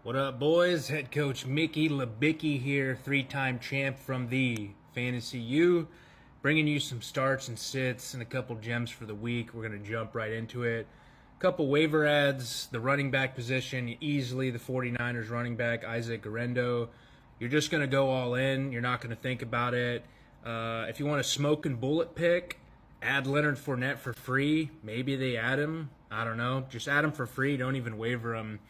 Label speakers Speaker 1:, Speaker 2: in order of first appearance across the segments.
Speaker 1: What up, boys? Head coach Mickey Labicki here, three-time champ from the Fantasy U, bringing you some starts and sits and a couple gems for the week. We're going to jump right into it. A couple waiver ads, the running back position, easily the 49ers running back, Isaac Guerrero. You're just going to go all in. You're not going to think about it. If you want a smoke and bullet pick, add Leonard Fournette for free. Maybe they add him. I don't know. Just add him for free. Don't even waiver him.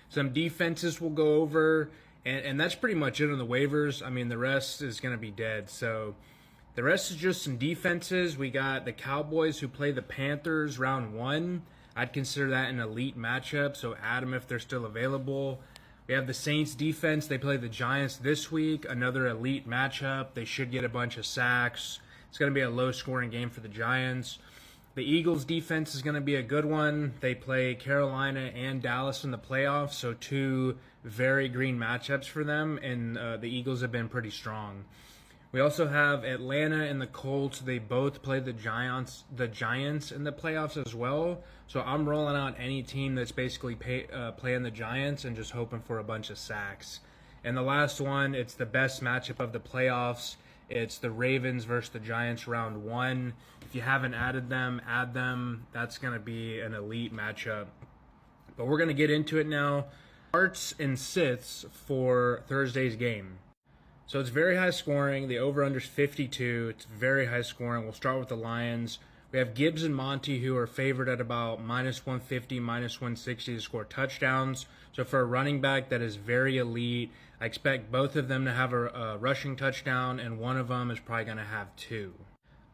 Speaker 1: Some defenses we'll go over, and that's pretty much it on the waivers. I mean, the rest is going to be dead. So the rest is just some defenses. We got the Cowboys who play the Panthers round 1. I'd consider that an elite matchup, so add them if they're still available. We have the Saints defense. They play the Giants this week, another elite matchup. They should get a bunch of sacks. It's going to be a low-scoring game for the Giants. The Eagles defense is going to be a good one. They play Carolina and Dallas in the playoffs, so two very green matchups for them, and the Eagles have been pretty strong. We also have Atlanta and the Colts. They both play the Giants in the playoffs as well. So I'm rolling out any team that's basically playing the Giants and just hoping for a bunch of sacks. And the last one, it's the best matchup of the playoffs. It's the Ravens versus the Giants round 1. If you haven't added them, add them. That's going to be an elite matchup. But we're going to get into it now. Starts and sits for Thursday's game. So it's very high scoring. The over-under is 52. It's very high scoring. We'll start with the Lions. We have Gibbs and Monty, who are favored at about minus 150, minus 160 to score touchdowns. So for a running back that is very elite, I expect both of them to have a rushing touchdown, and one of them is probably going to have 2.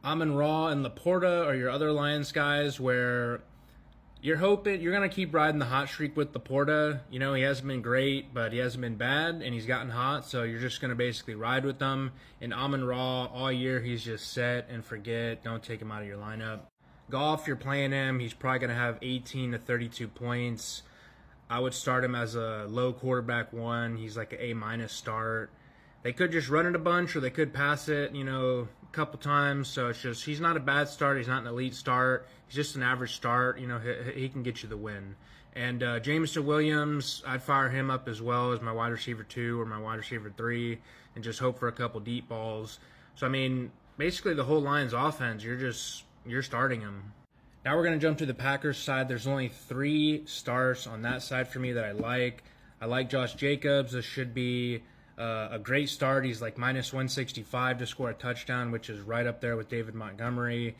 Speaker 1: Amon-Ra and Laporta are your other Lions guys, where you're hoping you're going to keep riding the hot streak with Laporta. You know, he hasn't been great, but he hasn't been bad, and he's gotten hot, so you're just going to basically ride with them. And Amon-Ra, all year, he's just set and forget. Don't take him out of your lineup. Goff, you're playing him. He's probably going to have 18 to 32 points. I would start him as a low quarterback 1. He's like an A- start. They could just run it a bunch, or they could pass it, a couple times. So it's just, he's not a bad start. He's not an elite start. He's just an average start. He can get you the win. And Jameson Williams, I'd fire him up as well as my wide receiver 2 or my wide receiver 3 and just hope for a couple deep balls. So, I mean, basically the whole Lions offense, you're starting him. Now we're going to jump to the Packers side. There's only 3 starts on that side for me that I like. I like Josh Jacobs. This should be a great start. He's like minus 165 to score a touchdown, which is right up there with David Montgomery.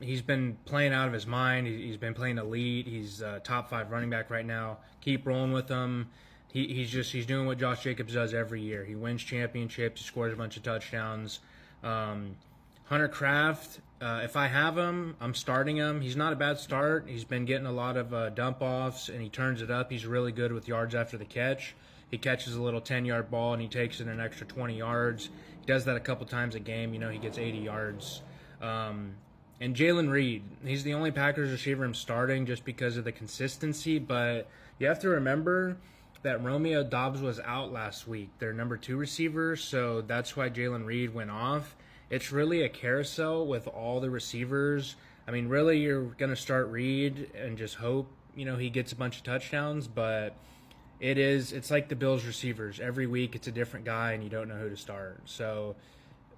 Speaker 1: He's been playing out of his mind. He's been playing elite. He's top 5 running back right now. Keep rolling with him. He's doing what Josh Jacobs does every year. He wins championships. He scores a bunch of touchdowns. Hunter Kraft, if I have him, I'm starting him. He's not a bad start. He's been getting a lot of dump-offs, and he turns it up. He's really good with yards after the catch. He catches a little 10-yard ball, and he takes it an extra 20 yards. He does that a couple times a game. He gets 80 yards. And Jalen Reed, he's the only Packers receiver I'm starting just because of the consistency, but you have to remember that Romeo Doubs was out last week, their number 2 receiver, so that's why Jalen Reed went off. It's really a carousel with all the receivers. I mean, really, you're going to start Reed and just hope, he gets a bunch of touchdowns, but it's like the Bills receivers. Every week it's a different guy and you don't know who to start. So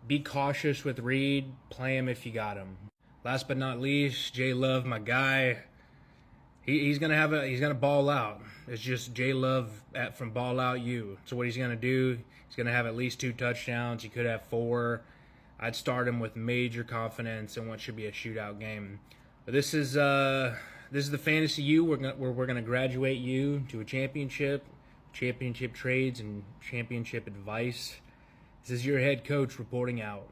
Speaker 1: be cautious with Reed. Play him if you got him. Last but not least, J Love, my guy. He's gonna ball out. It's just J Love from Ball Out U. So what he's gonna do? He's gonna have at least 2 touchdowns. He could have 4. I'd start him with major confidence in what should be a shootout game. But this is the Fantasy U. We're gonna graduate you to a championship trades, and championship advice. This is your head coach reporting out.